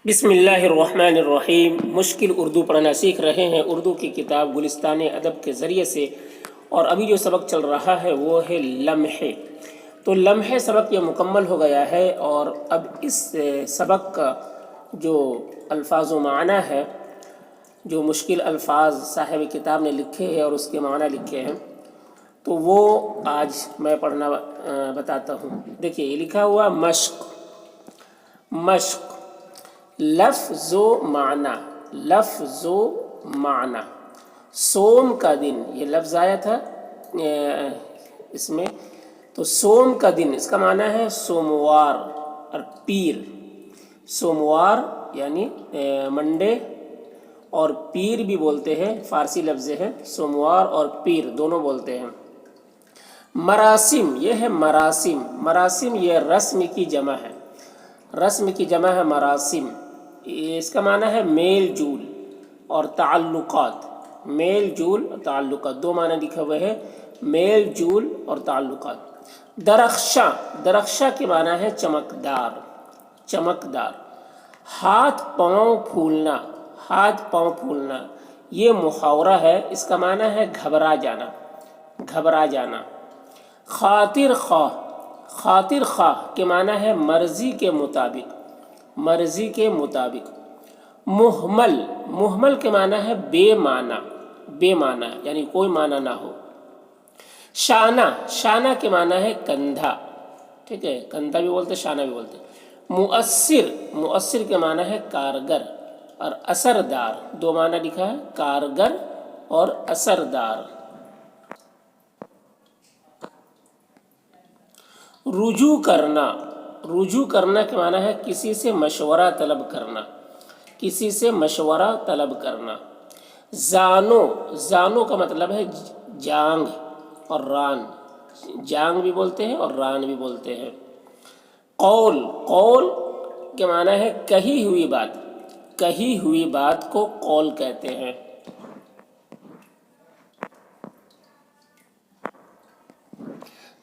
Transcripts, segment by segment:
بسم اللہ الرحمن الرحیم۔ مشکل اردو پڑھنا سیکھ رہے ہیں اردو کی کتاب گلستان ادب کے ذریعے سے، اور ابھی جو سبق چل رہا ہے وہ ہے لمحے۔ تو لمحے سبق یہ مکمل ہو گیا ہے، اور اب اس سبق کا جو الفاظ و معنی ہے، جو مشکل الفاظ صاحب کتاب نے لکھے ہیں اور اس کے معنی لکھے ہیں، تو وہ آج میں پڑھنا بتاتا ہوں۔ دیکھیے یہ لکھا ہوا مشق، مشق لفظ و معنی، لفظ و معنی۔ سوم کا دن، یہ لفظ آیا تھا اس میں، تو سوم کا دن اس کا معنی ہے سوموار اور پیر۔ سوموار یعنی منڈے، اور پیر بھی بولتے ہیں، فارسی لفظ ہے، سوموار اور پیر دونوں بولتے ہیں۔ مراسم، یہ ہے مراسم، مراسم یہ رسم کی جمع ہے، رسم کی جمع ہے مراسم۔ اس کا معنی ہے میل جول اور تعلقات، میل جول اور تعلقات، دو معنی لکھے ہوئے ہیں، میل جول اور تعلقات۔ درخشاں، درخشاں کے معنی ہے چمکدار، چمکدار۔ ہاتھ پاؤں پھولنا، ہاتھ پاؤں پھولنا یہ محاورہ ہے، اس کا معنی ہے گھبرا جانا، گھبرا جانا۔ خاطر خواہ، خاطر خواہ کے معنی ہے مرضی کے مطابق، مرضی کے مطابق۔ محمل، محمل کے معنی ہے بے معنی، بے معنی یعنی کوئی معنی نہ ہو۔ شانہ، شانہ کے معنی ہے کندھا، ٹھیک ہے، کندھا بھی بولتے شانہ بھی بولتے۔ مؤثر، مؤثر کے معنی ہے کارگر اور اثردار، دو معنی لکھا ہے، کارگر اور اثردار۔ رجوع کرنا، رجوع کرنا کے معنی ہے کسی سے مشورہ طلب کرنا، کسی سے مشورہ طلب کرنا۔ زانو، زانو کا مطلب ہے جانگ اور ران، جانگ بھی بولتے ہیں اور ران بھی بولتے ہیں۔ قول، قول کے معنی ہے کہی ہوئی بات، کہی ہوئی بات کو قول کہتے ہیں۔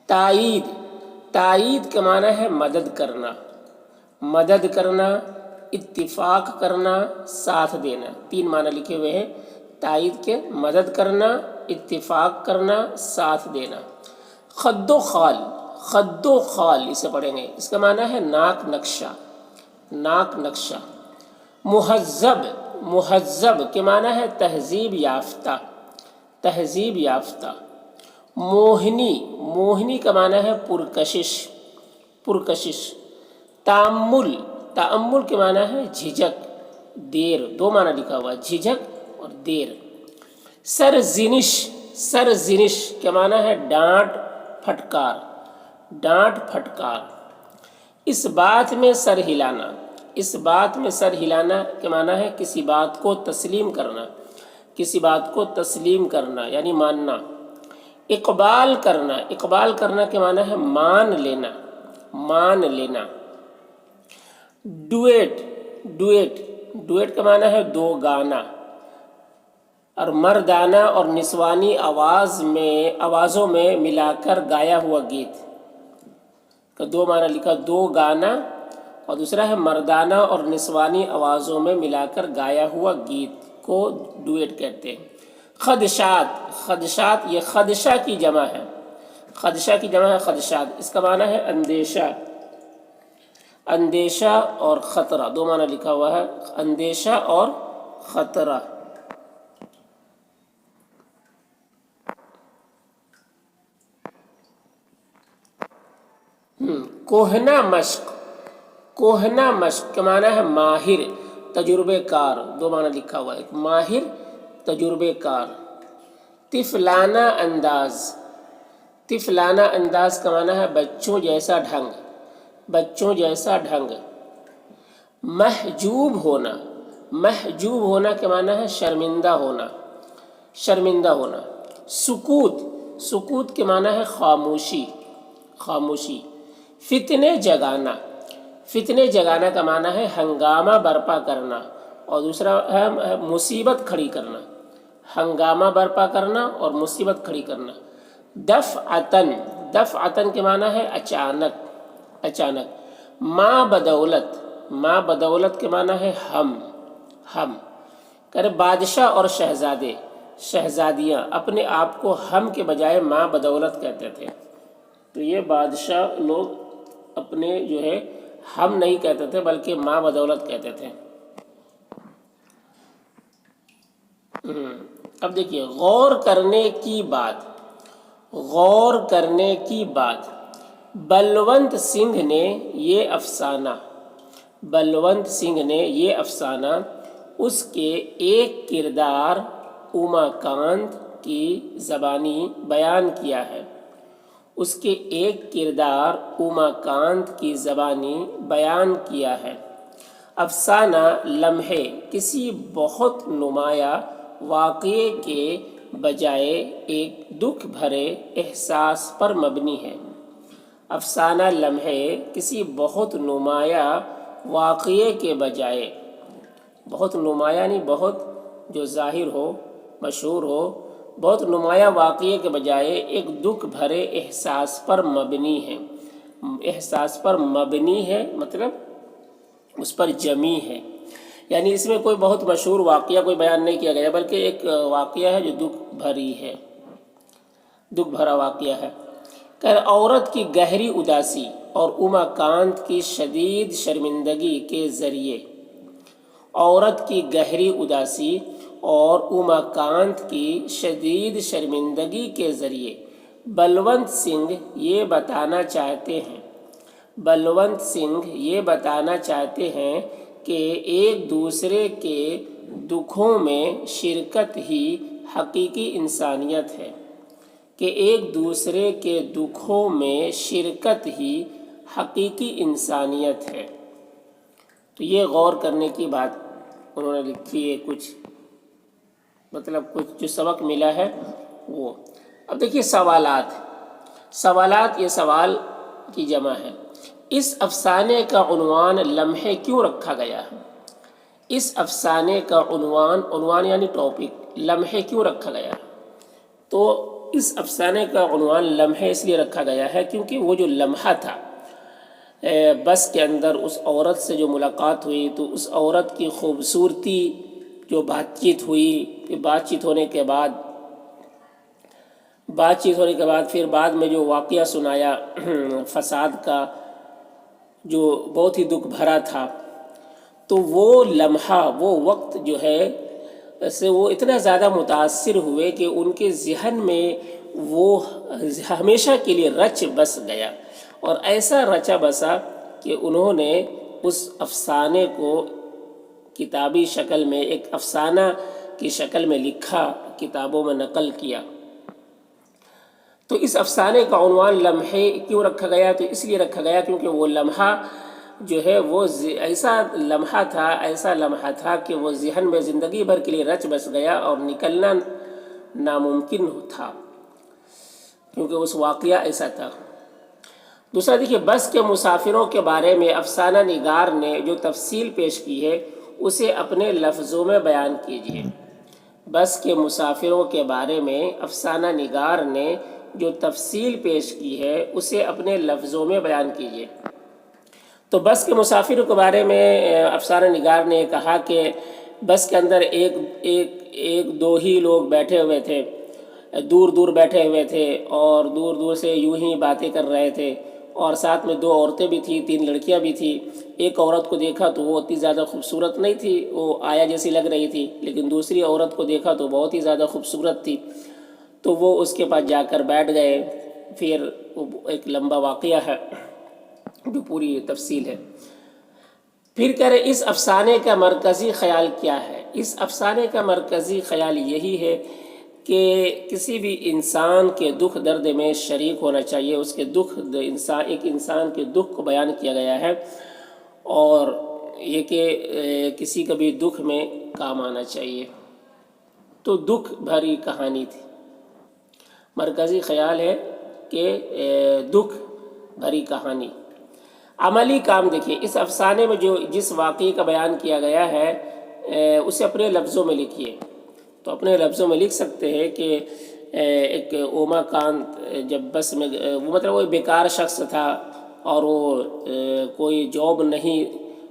تائید، تائید کا معنی ہے مدد کرنا، مدد کرنا، اتفاق کرنا، ساتھ دینا، تین معنی لکھے ہوئے ہیں تائید کے، مدد کرنا، اتفاق کرنا، ساتھ دینا۔ خد و خال، خد و خال اسے پڑھیں گے، اس کا معنی ہے ناک نقشہ، ناک نقشہ۔ مہذب، مہذب کے معنی ہے تہذیب یافتہ، تہذیب یافتہ۔ موہنی، موہنی کا معنی ہے پرکشش، پرکشش۔ تأمل، تأمل کے معنی ہے جھجک، دیر، دو معنی لکھا ہوا ہے، جھجک اور دیر۔ سرزنش، سرزنش کے معنی ہے ڈانٹ پھٹکار، ڈانٹ پھٹکار۔ اس بات میں سر ہلانا، اس بات میں سر ہلانا کے معنی ہے کسی بات کو تسلیم کرنا، کسی بات کو تسلیم کرنا یعنی ماننا۔ اقبال کرنا، اقبال کرنا کے معنی ہے مان لینا، مان لینا۔ ڈویٹ، ڈویٹ، ڈویٹ کا معنی ہے دو گانا، اور مردانہ اور نسوانی آواز میں، آوازوں میں ملا کر گایا ہوا گیت کا دو معنی لکھا، دو گانا، اور دوسرا ہے مردانہ اور نسوانی آوازوں میں ملا کر گایا ہوا گیت کو ڈویٹ کہتے ہیں۔ خدشات، خدشات یہ خدشہ کی جمع ہے، خدشہ کی جمع ہے خدشات، اس کا معنی ہے اندیشہ، اندیشہ اور خطرہ، دو معنی لکھا ہوا ہے، اندیشہ اور خطرہ۔ کوہنا مشق، کوہنا مشق کا معنی ہے ماہر، تجربے کار، دو معنی لکھا ہوا ہے، ماہر، تجربے کار۔ طفلانہ انداز، طفلانہ انداز کا معنی ہے بچوں جیسا ڈھنگ، بچوں جیسا ڈھنگ۔ محجوب ہونا، محجوب ہونا کے معنی ہے شرمندہ ہونا، شرمندہ ہونا۔ سکوت، سکوت کے معنی ہے خاموشی، خاموشی۔ فتنے جگانا، فتنے جگانا کا معنی ہے ہنگامہ برپا کرنا، اور دوسرا ہے مصیبت کھڑی کرنا، ہنگامہ برپا کرنا اور مصیبت کھڑی کرنا۔ دفعتاً، دفعتاً کے معنی ہے اچانک، اچانک۔ ما بدولت، ما بدولت کے معنی ہے ہم کرے بادشاہ اور شہزادے شہزادیاں اپنے آپ کو ہم کے بجائے ما بدولت کہتے تھے. تو یہ بادشاہ لوگ اپنے جو ہے ہم نہیں کہتے تھے بلکہ ما بدولت کہتے تھے. اب دیکھیے غور کرنے کی بات بلونت سنگھ نے یہ افسانہ اس کے ایک کردار اوماکانت کی زبانی بیان کیا ہے. افسانہ لمحے کسی بہت نمایاں واقعے کے بجائے ایک دکھ بھرے احساس پر مبنی ہے. افسانہ لمحے کسی بہت نمایاں واقعے کے بجائے، بہت نمایاں نہیں، بہت جو ظاہر ہو مشہور ہو، بہت نمایاں واقعے کے بجائے ایک دکھ بھرے احساس پر مبنی ہے مطلب اس پر جمی ہے. یعنی اس میں کوئی بہت مشہور واقعہ کوئی بیان نہیں کیا گیا بلکہ ایک واقعہ ہے جو دکھ بھرا واقعہ ہے. کہ عورت کی گہری اداسی اور اوماکانت کی شدید شرمندگی کے ذریعے بلونت سنگھ یہ بتانا چاہتے ہیں کہ ایک دوسرے کے دکھوں میں شرکت ہی حقیقی انسانیت ہے. تو یہ غور کرنے کی بات انہوں نے لکھی ہے، کچھ جو سبق ملا ہے وہ. اب دیکھیے سوالات یہ سوال کی جمع ہے. اس افسانے کا عنوان لمحے کیوں رکھا گیا ہے؟ اس افسانے کا عنوان یعنی ٹاپک لمحے کیوں رکھا گیا ہے؟ تو اس افسانے کا عنوان لمحے اس لیے رکھا گیا ہے کیونکہ وہ جو لمحہ تھا بس کے اندر اس عورت سے جو ملاقات ہوئی تو اس عورت کی خوبصورتی جو بات چیت ہوئی، بات چیت ہونے کے بعد پھر بعد میں جو واقعہ سنایا فساد کا جو بہت ہی دکھ بھرا تھا، تو وہ لمحہ وہ وقت جو ہے سے وہ اتنا زیادہ متاثر ہوئے کہ ان کے ذہن میں وہ ہمیشہ کے لیے رچ بس گیا، اور ایسا رچا بسا کہ انہوں نے اس افسانے کو کتابی شکل میں ایک افسانہ کی شکل میں لکھا، کتابوں میں نقل کیا. تو اس افسانے کا عنوان لمحے کیوں رکھا گیا؟ تو اس لیے رکھا گیا کیونکہ وہ لمحہ جو ہے وہ ایسا لمحہ تھا کہ وہ ذہن میں زندگی بھر کے لیے رچ بس گیا اور نکلنا ناممکن تھا کیونکہ اس واقعہ ایسا تھا. دوسرا دیکھیے بس کے مسافروں کے بارے میں افسانہ نگار نے جو تفصیل پیش کی ہے اسے اپنے لفظوں میں بیان کیجیے. بس کے مسافروں کے بارے میں افسانہ نگار نے جو تفصیل پیش کی ہے اسے اپنے لفظوں میں بیان کیجیے. تو بس کے مسافروں کے بارے میں افسانہ نگار نے کہا کہ بس کے اندر ایک دو ہی لوگ بیٹھے ہوئے تھے، دور بیٹھے ہوئے تھے اور دور سے یوں ہی باتیں کر رہے تھے، اور ساتھ میں 2 عورتیں بھی تھیں، 3 لڑکیاں بھی تھیں. ایک عورت کو دیکھا تو وہ اتنی زیادہ خوبصورت نہیں تھی، وہ آیا جیسی لگ رہی تھی، لیکن دوسری عورت کو دیکھا تو بہت ہی زیادہ خوبصورت تھی. تو وہ اس کے پاس جا کر بیٹھ گئے. پھر ایک لمبا واقعہ ہے جو پوری تفصیل ہے. پھر کہہ رہے اس افسانے کا مرکزی خیال کیا ہے؟ اس افسانے کا مرکزی خیال یہی ہے کہ کسی بھی انسان کے دکھ درد میں شریک ہونا چاہیے. اس کے ایک انسان کے دکھ کو بیان کیا گیا ہے، اور یہ کہ کسی کا بھی دکھ میں کام آنا چاہیے. تو دکھ بھری کہانی تھی. مرکزی خیال ہے کہ دکھ بھری کہانی. عملی کام دیکھیے اس افسانے میں جس واقعے کا بیان کیا گیا ہے اسے اپنے لفظوں میں لکھیے. تو اپنے لفظوں میں لکھ سکتے ہیں کہ ایک اوماکانت جب بس میں وہ بیکار شخص تھا اور وہ کوئی جاب نہیں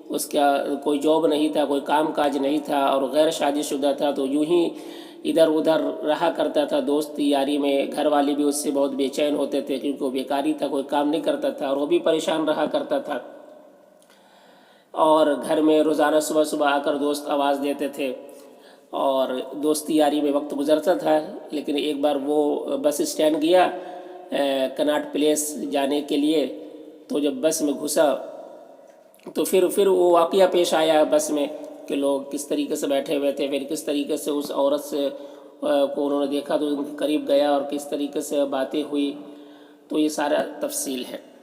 اس کا کوئی جاب نہیں تھا، کوئی کام کاج نہیں تھا اور غیر شادی شدہ تھا، تو یوں ہی ادھر ادھر رہا کرتا تھا دوست یاری میں۔ گھر والے بھی اس سے بہت بے چین ہوتے تھے کیونکہ وہ بیکاری تھا، کوئی کام نہیں کرتا تھا اور وہ بھی پریشان رہا کرتا تھا۔ اور گھر میں روزانہ صبح صبح آ کر دوست آواز دیتے تھے اور دوستی یاری میں وقت گزرتا تھا۔ لیکن ایک بار وہ بس اسٹینڈ گیا کناٹ پلیس جانے کے لیے، تو جب بس میں گھسا تو پھر وہ واقعہ پیش آیا بس میں کہ لوگ کس طریقے سے بیٹھے ہوئے تھے، پھر کس طریقے سے اس عورت سے کو انہوں نے دیکھا تو ان کے قریب گیا اور کس طریقے سے باتیں ہوئی، تو یہ سارا تفصیل ہے۔